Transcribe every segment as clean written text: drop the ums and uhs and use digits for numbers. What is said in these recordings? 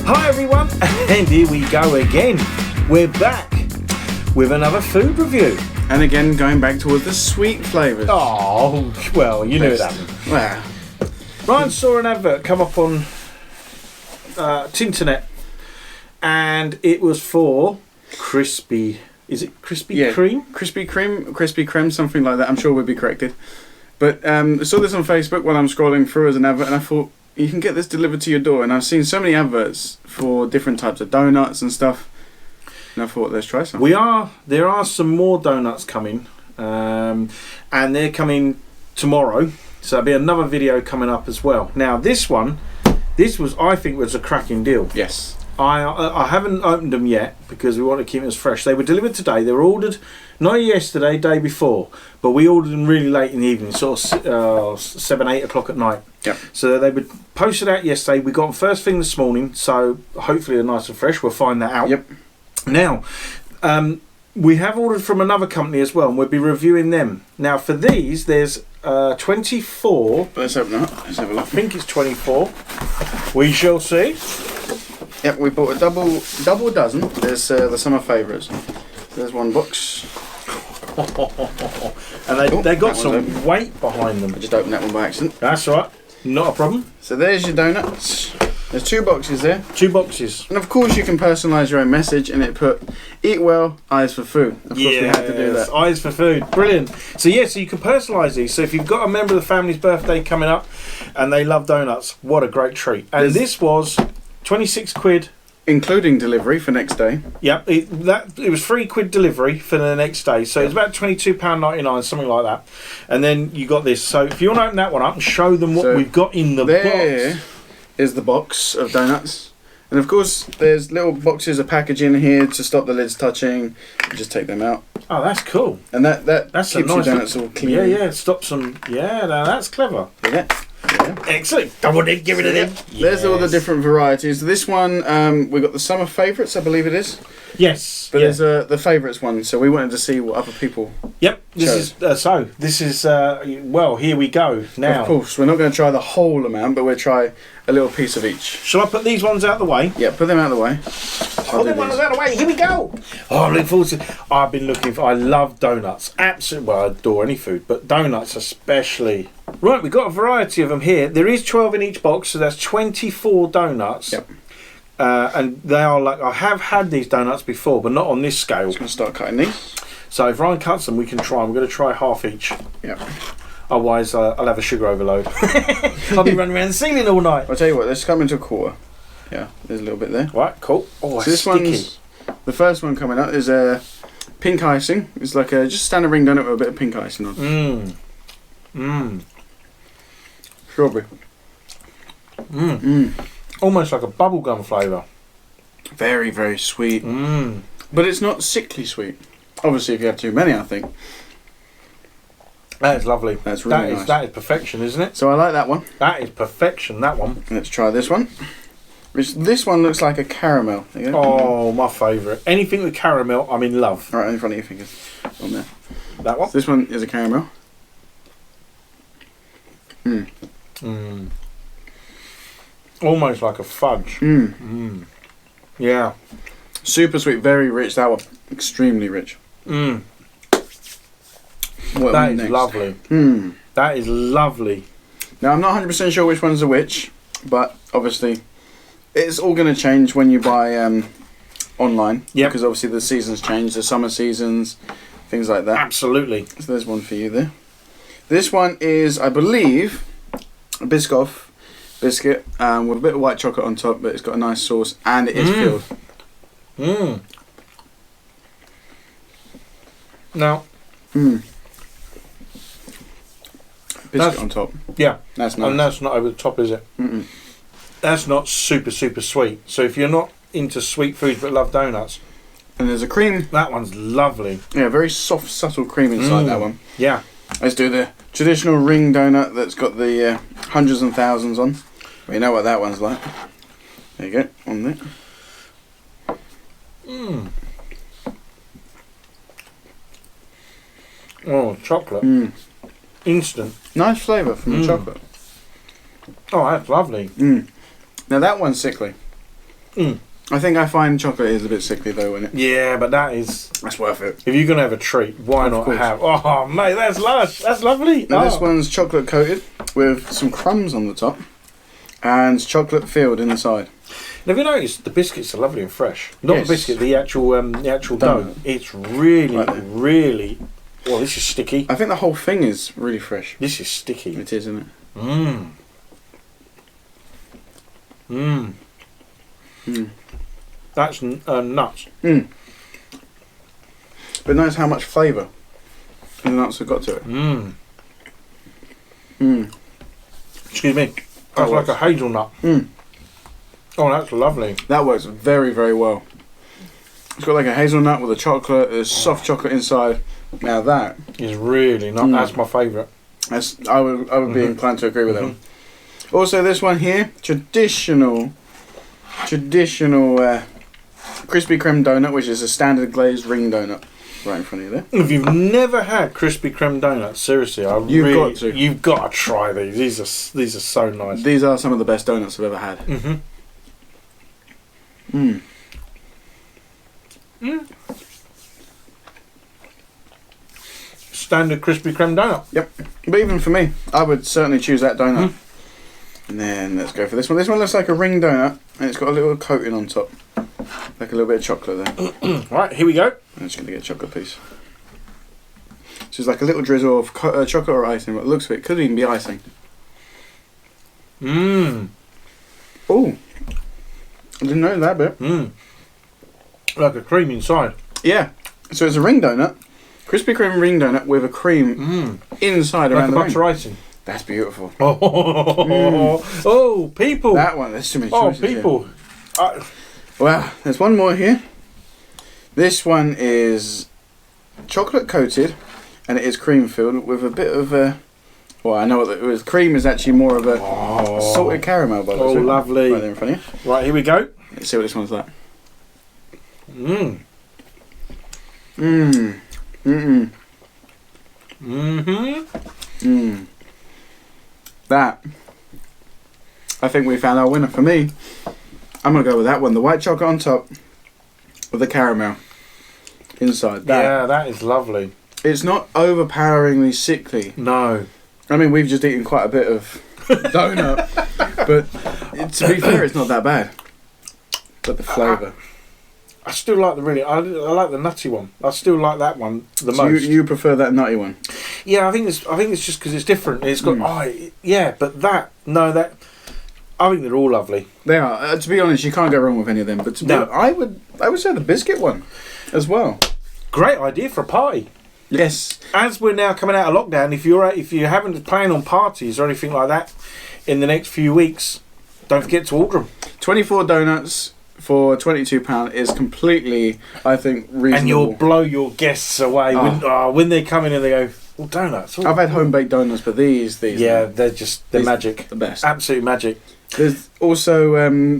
Hi everyone, and here we go again. We're back with another food review. And again, going back towards the sweet flavours. Oh, well, you knew it happened. Wow. Ryan saw an advert come up on Tinternet, and it was for Krispy. Is it Krispy Kreme? Krispy Kreme, something like that. I'm sure we'll be corrected. But I saw this on Facebook while I'm scrolling through as an advert, and I thought, you can get this delivered to your door. And I've seen so many adverts for different types of donuts and stuff. And I thought, let's try some. There are some more donuts coming, and they're coming tomorrow. So there'll be another video coming up as well. Now this I think was a cracking deal. Yes. I haven't opened them yet because we want to keep them as fresh. They were delivered today. They were ordered not yesterday, day before, but we ordered them really late in the evening, sort of 7, 8 o'clock at night. Yep. So they were posted out yesterday. We got them first thing this morning, so hopefully they're nice and fresh. We'll find that out. Yep. Now, we have ordered from another company as well, and we'll be reviewing them. Now, for these, there's 24. Let's open it up. Let's have a look. I think it's 24. We shall see. Yep, we bought a double dozen. There's the summer favourites. There's one box. And they got some weight behind them. I just opened that one by accident. That's all right. Not a problem. So there's your donuts. There's 2 boxes there. 2 boxes. And of course you can personalise your own message, and it put, eat well, eyes for food. Of course we had to do that. Eyes for food. Brilliant. So so you can personalise these. So if you've got a member of the family's birthday coming up and they love donuts, what a great treat. And this was 26 quid. Including delivery for next day. Yep, it was £3 delivery for the next day, so it's about £22.99, something like that. And then you got this. So if you want to open that one up and show them what we've got in the box. There is the box of donuts, and of course there's little boxes of packaging here to stop the lids touching. You just take them out. Oh, that's cool. And that's keeps your donuts all clean. Yeah, stops them. Yeah, now that's clever. Yeah. Excellent. Double dip, give it a dip. There's all the different varieties. This one, we got the summer favourites, I believe it is. Yes. But there's the favourites one, so we wanted to see what other people. Yep. This is well, here we go now. Of course, we're not going to try the whole amount, but we'll try a little piece of each. Shall I put these ones out the way? Yeah, put them out the way. Put them ones out the way. Here we go. Oh, I'm looking forward to. I've been looking for. I love donuts. Absolutely. Well, I adore any food, but donuts especially. Right, we've got a variety of them here. There is 12 in each box, so that's 24 donuts. Yep. And they are like, I have had these donuts before, but not on this scale. I'm going to start cutting these. So if Ryan cuts them, we can try. I'm going to try half each. Yep. Otherwise, I'll have a sugar overload. I'll be running around the ceiling all night. I'll tell you what, let's cut them into a quarter. Yeah, there's a little bit there. Right, cool. Oh, so this sticky. One's, the first one coming up is a pink icing. It's like a just standard ring donut with a bit of pink icing on. Strawberry. Almost like a bubblegum flavour. Very, very sweet. But it's not sickly sweet. Obviously, if you have too many, I think. That is lovely. That's really nice. That is perfection, isn't it? So I like that one. That is perfection, that one. Let's try this one. This one looks like a caramel. There you go. Oh, my favourite. Anything with caramel, I'm in love. Right in front of your fingers. On there. That one? So this one is a caramel. Almost like a fudge. Yeah. Super sweet, very rich. That one, extremely rich. That is lovely. That is lovely. Now I'm not 100% sure which one's a which, but obviously it's all going to change when you buy online. Yeah. Because obviously the seasons change, the summer seasons, things like that. Absolutely. So there's one for you there. This one is, I believe, a Biscoff biscuit with a bit of white chocolate on top, but it's got a nice sauce and it is filled. Now. Biscuit on top. Yeah. That's nice. And that's not over the top, is it? That's not super, super sweet. So if you're not into sweet food but love donuts. And there's a cream. That one's lovely. Yeah, very soft, subtle cream inside that one. Yeah. Let's do the traditional ring donut that's got the hundreds and thousands on. We know what that one's like. There you go, on there. Oh, chocolate. Instant. Nice flavour from the chocolate. Oh, that's lovely. Now that one's sickly. I think I find chocolate is a bit sickly though, isn't it? Yeah, but that's worth it. if you're gonna have a treat, why not course. have? Oh, mate, that's lush. That's lovely. Now Oh. this one's chocolate coated with some crumbs on the top and chocolate filled inside. Have you noticed the biscuits are lovely and fresh? Not Yes. the biscuit, the actual dough. Donut. It's really, Right there. really. Well, this is sticky. I think the whole thing is really fresh. This is sticky. It is, isn't it? Mmm. Mmm. Mm. That's nuts. Mm. But notice how much flavour the nuts have got to it. Mmm. Mm. Excuse me. That's like a hazelnut. Mm. Oh, that's lovely. That works very, very well. It's got like a hazelnut with a chocolate. There's soft chocolate inside. Now that It's really not. That's my favourite. I would be inclined to agree with them. Also, this one here, traditional Krispy Kreme donut, which is a standard glazed ring donut, right in front of you there. If you've never had Krispy Kreme donuts, seriously, you've got to try these. These are so nice. These are some of the best donuts I've ever had. Mhm. Mm. Mm. Standard Krispy Kreme donut. Yep. But even for me, I would certainly choose that donut. And then let's go for this one. This one looks like a ring donut, and it's got a little coating on top, like a little bit of chocolate there. Right, here we go. I'm just going to get a chocolate piece. So it's like a little drizzle of chocolate or icing. What looks of it could even be icing. Mmm. Oh, I didn't know that bit. Mmm. Like a cream inside. Yeah. So it's a ring donut, Krispy Kreme ring donut with a cream inside Like around a the butter ring. icing. That's beautiful. Oh, people. That one. There's too many choices here. people. Well, there's one more here. This one is chocolate coated, and it is cream filled with a bit of a. Well, I know what it was. Cream is actually more of a salted caramel. By the Oh, way. lovely. Right there in front of you. Right, here we go. Let's see what this one's like. Mmm. Mmm. Mm-mm. Mm-hmm. Mmm. That. I think we found our winner. For me, I'm going to go with that one. The white chocolate on top with the caramel inside. That. Yeah, that is lovely. It's not overpoweringly sickly. No. I mean, we've just eaten quite a bit of donut. But to be fair, it's not that bad. But the flavour. I still like I like the nutty one. I still like that one the So most. you prefer that nutty one? Yeah, I think it's just because it's different. It's got but I think they're all lovely. They are. To be honest, you can't go wrong with any of them. But I would say the biscuit one as well. Great idea for a party. Yes. As we're now coming out of lockdown, if you haven't planned on parties or anything like that in the next few weeks, don't forget to order them. 24 donuts for £22 is completely, I think, reasonable. And you'll blow your guests away when they come in and they go, "Well, donuts." I've had home baked donuts, but these yeah, they're magic. The best. Absolute magic. There's also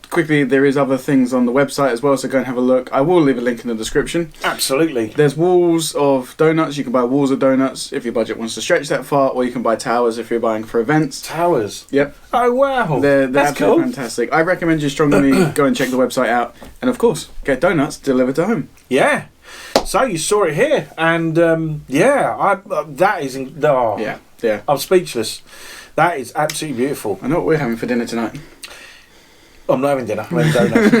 quickly, there is other things on the website as well, so go and have a look. I will leave a link in the description. Absolutely. There's walls of donuts. You can buy walls of donuts if your budget wants to stretch that far, or you can buy towers if you're buying for events. Towers. Yep. Oh wow. They're That's absolutely cool. fantastic. I recommend you strongly go and check the website out, and of course, get donuts delivered to home. Yeah. So you saw it here, and that is Yeah. I'm speechless. That is absolutely beautiful. I know what we're having for dinner tonight. I'm not having dinner. I'm having donuts.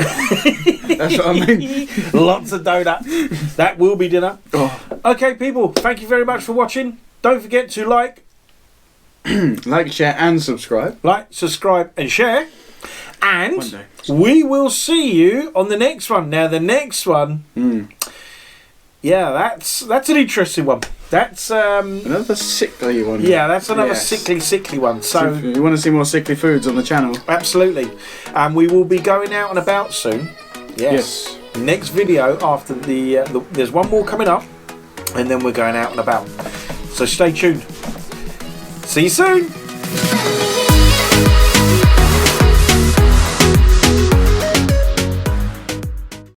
That's what I mean. Lots of donuts. That will be dinner. Oh. Okay, people. Thank you very much for watching. Don't forget to like, share, and subscribe. subscribe, and share. One And day. we will see you on the next one. Now, the next one, that's an interesting one. That's Another sickly one. yeah, that's another Yes. sickly one. So If you want to see more sickly foods on the channel. absolutely, and we will be going out and about soon. Yes. Next video after the there's one more coming up, and then we're going out and about. So stay tuned. See you soon.